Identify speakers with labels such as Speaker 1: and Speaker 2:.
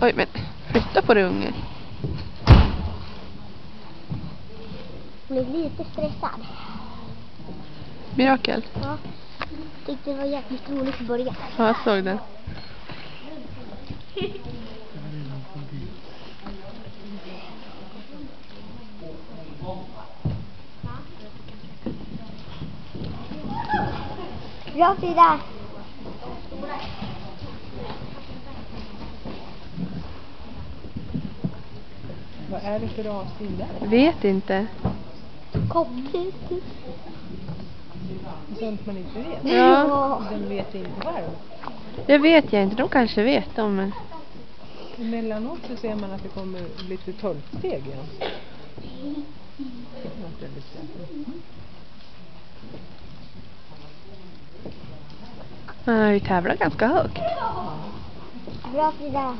Speaker 1: Oj, men flytta på dig, unge.
Speaker 2: Jag blev lite stressad.
Speaker 1: Mirakel.
Speaker 2: Ja. Tyckte det var jäkligt roligt i början.
Speaker 1: Ja, jag såg det.
Speaker 2: Bra, Frida.
Speaker 3: Vad är det för rasin där?
Speaker 1: Vet inte.
Speaker 2: Kopptus.
Speaker 3: Sånt man inte vet.
Speaker 1: Ja.
Speaker 3: Den vet inte själv.
Speaker 1: Det vet jag inte. De kanske vet om. Men...
Speaker 3: Emellanåt så ser man att det kommer lite 12-steg igen.
Speaker 1: Vi tävlar ganska högt.
Speaker 2: Bra, Frida.